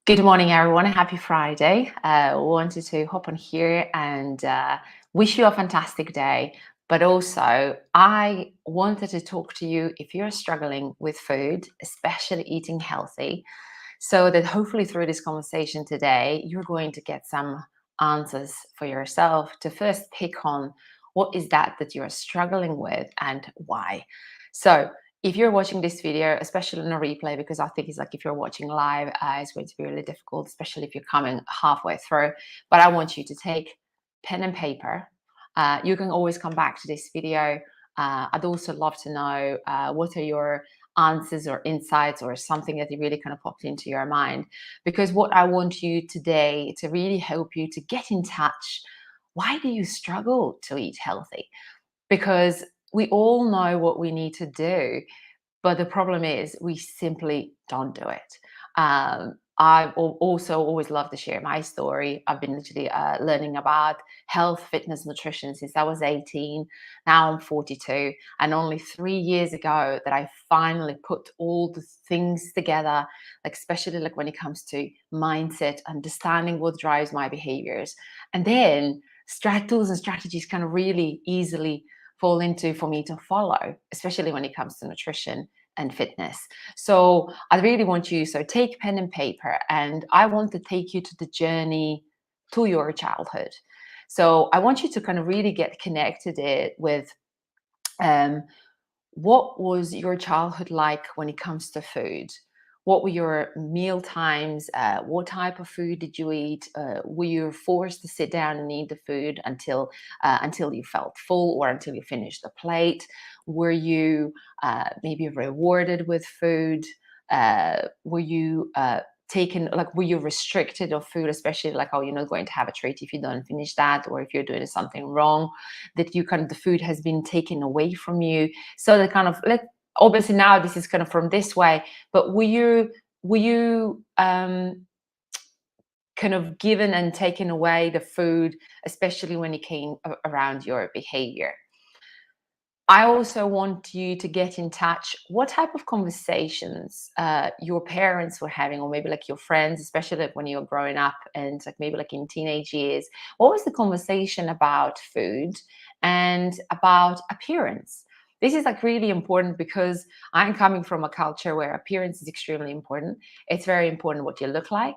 Good morning, everyone. Happy Friday. Wanted to hop on here and wish you a fantastic day. But also, I wanted to talk to you if you're struggling with food, especially eating healthy, so that hopefully through this conversation today, you're going to get some answers for yourself to first pick on what is that you're struggling with and why. So, if you're watching this video, especially in a replay, because I think it's like if you're watching live, it's going to be really difficult, especially if you're coming halfway through. But I want you to take pen and paper. You can always come back to this video. I'd also love to know what are your answers or insights or something that really kind of popped into your mind. Because what I want you today to really help you to get in touch. Why do you struggle to eat healthy? Because we all know what we need to do, but the problem is we simply don't do it. Also always love to share my story. I've been literally learning about health, fitness, nutrition since I was 18. Now I'm 42. And only 3 years ago that I finally put all the things together, like especially like when it comes to mindset, understanding what drives my behaviors. And then tools and strategies kind of really easily fall into for me to follow, especially when it comes to nutrition and fitness. So I really want you, so take pen and paper, and I want to take you to the journey to your childhood. So I want you to kind of really get connected it with um, what was your childhood like when it comes to food? What were your meal times? What type of food did you eat? Were you forced to sit down and eat the food until you felt full or until you finished the plate? Were you maybe rewarded with food? Were you taken, like, were you restricted of food, especially like, oh, you're not going to have a treat if you don't finish that, or if you're doing something wrong, that you kind of the food has been taken away from you? So the kind of let obviously now this is kind of from this way, but were you kind of given and taken away the food, especially when it came around your behavior? I also want you to get in touch. What type of conversations your parents were having, or maybe like your friends, especially like when you were growing up and like maybe like in teenage years. What was the conversation about food and about appearance? This is like really important because I'm coming from a culture where appearance is extremely important. It's very important what you look like,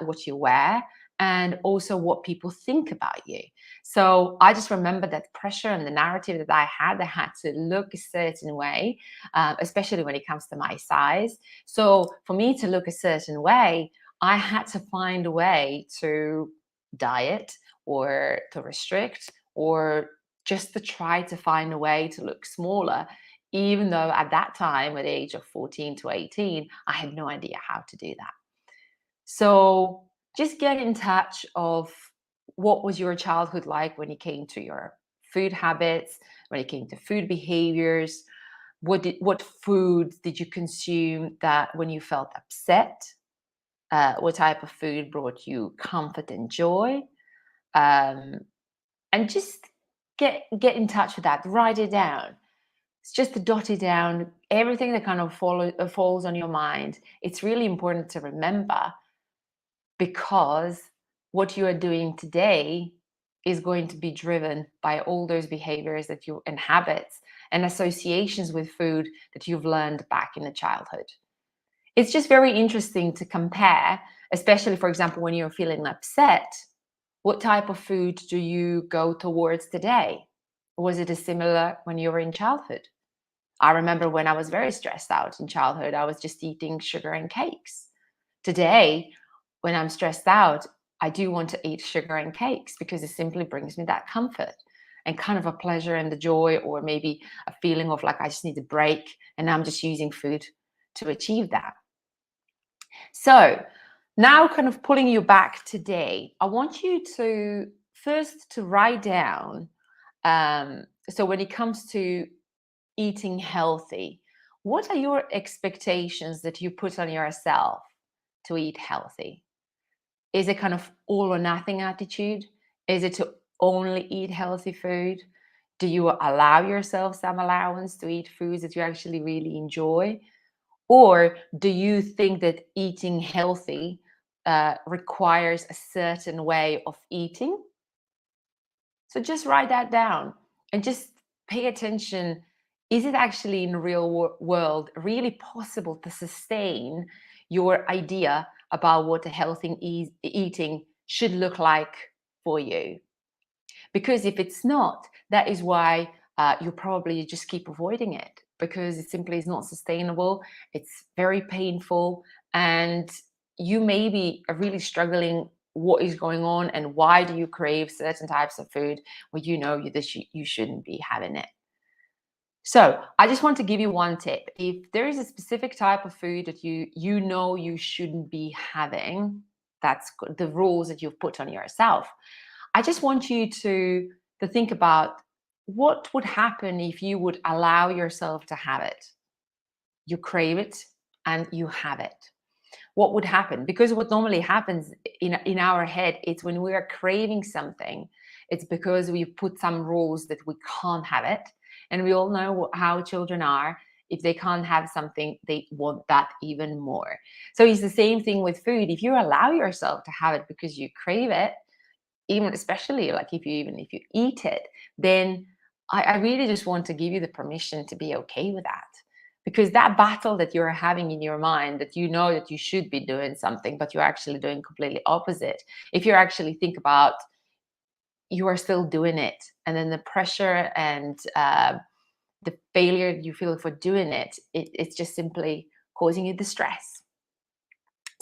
what you wear, and also what people think about you. So I just remember that pressure and the narrative that I had to look a certain way, especially when it comes to my size. So for me to look a certain way, I had to find a way to diet or to restrict or just to try to find a way to look smaller, even though at that time, at the age of 14 to 18, I had no idea how to do that. So just get in touch of what was your childhood like when it came to your food habits, when it came to food behaviors. What foods did you consume that when you felt upset? What type of food brought you comfort and joy? Um, and just get in touch with that. Write it down. It's just to dot it down. Everything that kind of falls on your mind. It's really important to remember, because what you are doing today is going to be driven by all those behaviors that you and habits and associations with food that you've learned back in the childhood. It's just very interesting to compare, especially, for example, when you're feeling upset. What type of food do you go towards today? Was it a similar when you were in childhood? I remember when I was very stressed out in childhood, I was just eating sugar and cakes. Today, when I'm stressed out, I do want to eat sugar and cakes because it simply brings me that comfort and kind of a pleasure and the joy, or maybe a feeling of like I just need a break and I'm just using food to achieve that. So now, kind of pulling you back today, I want you to first to write down. So when it comes to eating healthy, what are your expectations that you put on yourself to eat healthy? Is it kind of all or nothing attitude? Is it to only eat healthy food? Do you allow yourself some allowance to eat foods that you actually really enjoy? Or do you think that eating healthy requires a certain way of eating. So just write that down and just pay attention. Is it actually in the real world really possible to sustain your idea about what a healthy eating should look like for you? Because if it's not, that is why you probably just keep avoiding it, because it simply is not sustainable. It's very painful, and you maybe are really struggling. What is going on, and why do you crave certain types of food when you know you shouldn't be having it? So I just want to give you one tip. If there is a specific type of food that you know you shouldn't be having, that's the rules that you've put on yourself. I just want you to think about what would happen if you would allow yourself to have it. You crave it and you have it. What would happen? Because what normally happens in our head, it's when we are craving something, it's because we put some rules that we can't have it. And we all know how children are. If they can't have something, they want that even more. So it's the same thing with food. If you allow yourself to have it because you crave it, even especially like if you eat it, then I really just want to give you the permission to be okay with that. Because that battle that you're having in your mind, that you know that you should be doing something, but you're actually doing completely opposite. If you actually think about, you are still doing it, and then the pressure and the failure you feel for doing it's just simply causing you distress.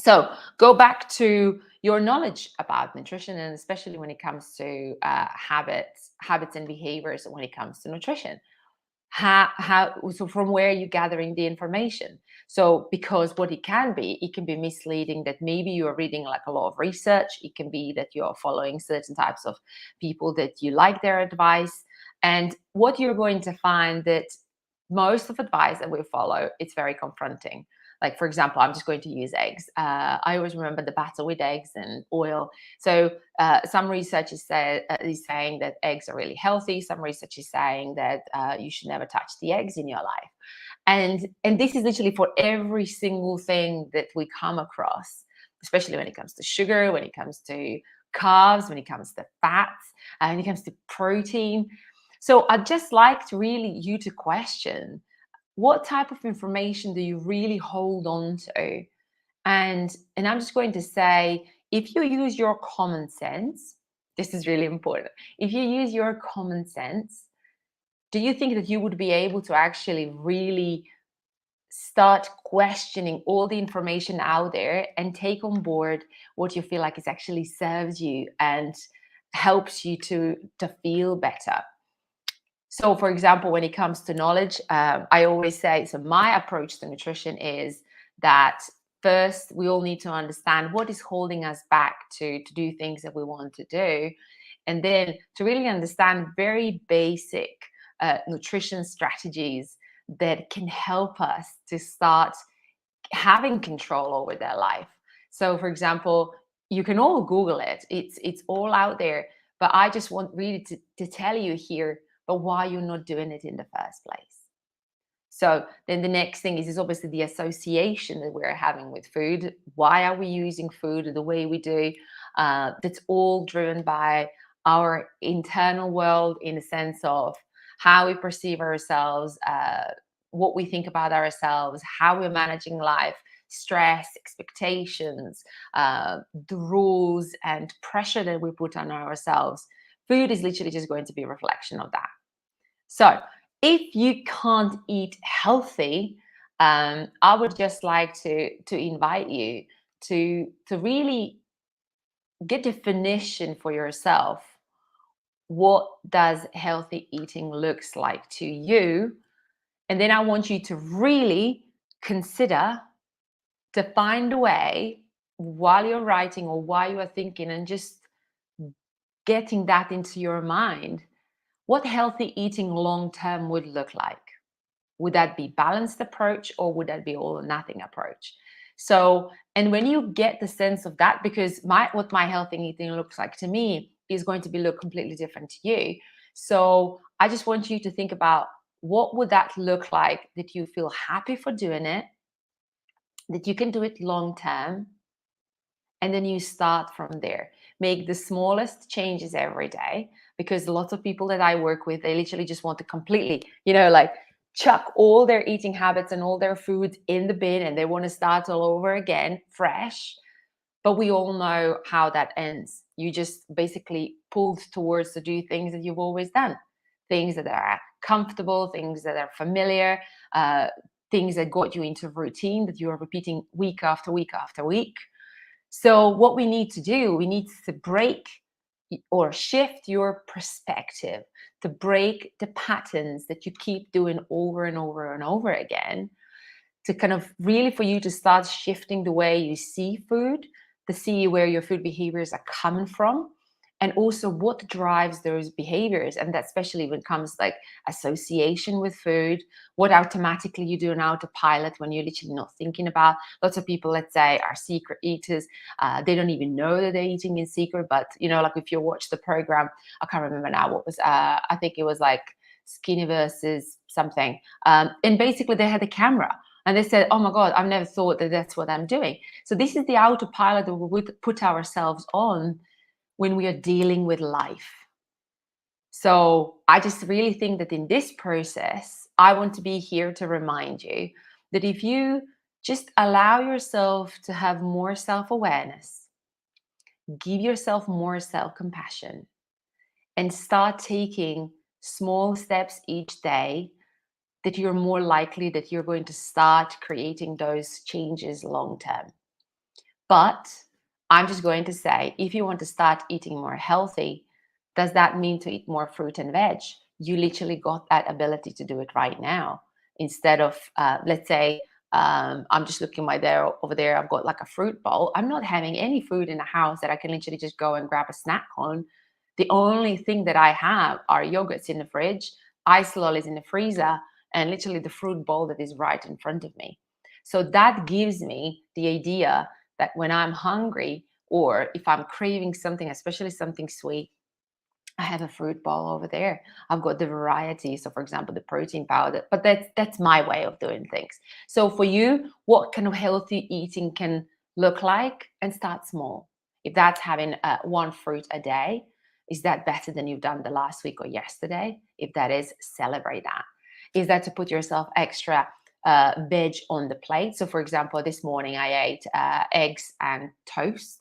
So go back to your knowledge about nutrition, and especially when it comes to habits and behaviors when it comes to nutrition. So from where are you gathering the information? So because what it can be misleading, that maybe you are reading like a lot of research. It can be that you're following certain types of people that you like their advice. And what you're going to find that most of advice that we follow, it's very confronting. Like, for example, I'm just going to use eggs. I always remember the battle with eggs and oil. So some research is saying that eggs are really healthy. Some research is saying that you should never touch the eggs in your life. And this is literally for every single thing that we come across, especially when it comes to sugar, when it comes to carbs, when it comes to fats, when it comes to protein. So I'd just like to really you to question, what type of information do you really hold on to? And I'm just going to say, if you use your common sense, this is really important. If you use your common sense, do you think that you would be able to actually really start questioning all the information out there and take on board what you feel like is actually serves you and helps you to feel better? So, for example, when it comes to knowledge, I always say, so my approach to nutrition is that first we all need to understand what is holding us back to do things that we want to do. And then to really understand very basic nutrition strategies that can help us to start having control over their life. So, for example, you can all Google it. It's all out there. But I just want really to tell you here, but why you're not doing it in the first place. So then the next thing is obviously the association that we're having with food. Why are we using food the way we do? That's all driven by our internal world, in the sense of how we perceive ourselves, what we think about ourselves, how we're managing life, stress, expectations, the rules and pressure that we put on ourselves. Food is literally just going to be a reflection of that. So if you can't eat healthy, I would just like to invite you to really get definition for yourself. What does healthy eating looks like to you? And then I want you to really consider, to find a way while you're writing or while you are thinking, and just getting that into your mind, what healthy eating long term would look like. Would that be balanced approach, or would that be all or nothing approach? So, and when you get the sense of that, because what my healthy eating looks like to me is going to be look completely different to you. So I just want you to think about, what would that look like that you feel happy for doing it, that you can do it long term, And then you start from there. Make the smallest changes every day, because lots of people that I work with, they literally just want to completely, like chuck all their eating habits and all their food in the bin, and they want to start all over again, fresh. But we all know how that ends. You just basically pulled towards to do things that you've always done, things that are comfortable, things that are familiar, uh, things that got you into routine that you are repeating week after week after week. So, what we need to do, we need to break or shift your perspective, to break the patterns that you keep doing over and over and over again, to kind of really for you to start shifting the way you see food, to see where your food behaviors are coming from, and also what drives those behaviors. And that especially when it comes like association with food, what automatically you do an autopilot when you're literally not thinking about. Lots of people, let's say, are secret eaters. They don't even know that they're eating in secret. But like if you watch the program, I can't remember now what was. I think it was like Skinny versus something. And basically they had a camera. And they said, oh my God, I've never thought that that's what I'm doing. So this is the autopilot that we would put ourselves on when we are dealing with life. So I just really think that in this process, I want to be here to remind you that if you just allow yourself to have more self-awareness, give yourself more self-compassion, and start taking small steps each day, that you're more likely that you're going to start creating those changes long term. But I'm just going to say, if you want to start eating more healthy, does that mean to eat more fruit and veg? You literally got that ability to do it right now. Instead of, let's say, I'm just looking over there, I've got like a fruit bowl. I'm not having any food in the house that I can literally just go and grab a snack on. The only thing that I have are yogurts in the fridge, ice lollies in the freezer, and literally the fruit bowl that is right in front of me. So that gives me the idea that when I'm hungry, or if I'm craving something, especially something sweet, I have a fruit bowl over there. I've got the variety. So, for example, the protein powder. But that's my way of doing things. So, for you, what kind of healthy eating can look like? And start small. If that's having one fruit a day, is that better than you've done the last week or yesterday? If that is, celebrate that. Is that to put yourself extra veg on the plate? So, for example, this morning I ate eggs and toast,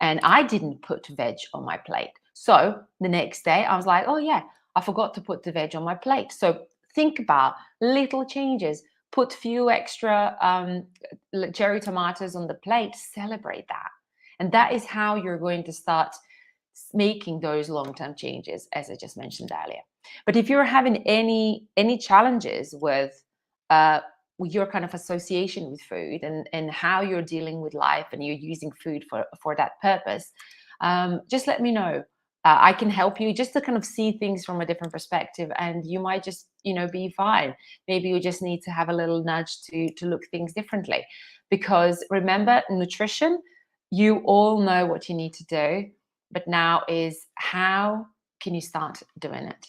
and I didn't put veg on my plate. So the next day I was like, oh yeah, I forgot to put the veg on my plate. So think about little changes. Put few extra cherry tomatoes on the plate. Celebrate that. And that is how you're going to start making those long-term changes, as I just mentioned earlier. But if you're having any challenges with your kind of association with food, and how you're dealing with life and you're using food for that purpose, just let me know. I can help you just to kind of see things from a different perspective, and you might just be fine. Maybe you just need to have a little nudge to look things differently. Because remember, nutrition, you all know what you need to do, but now is how can you start doing it.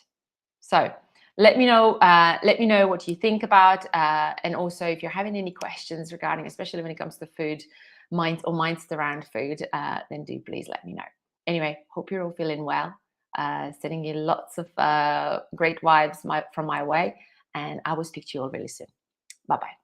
So let me know. Let me know what you think about, and also if you're having any questions regarding, especially when it comes to food, mindset around food, then do please let me know. Anyway, hope you're all feeling well. Sending you lots of great vibes from my way, and I will speak to you all really soon. Bye bye.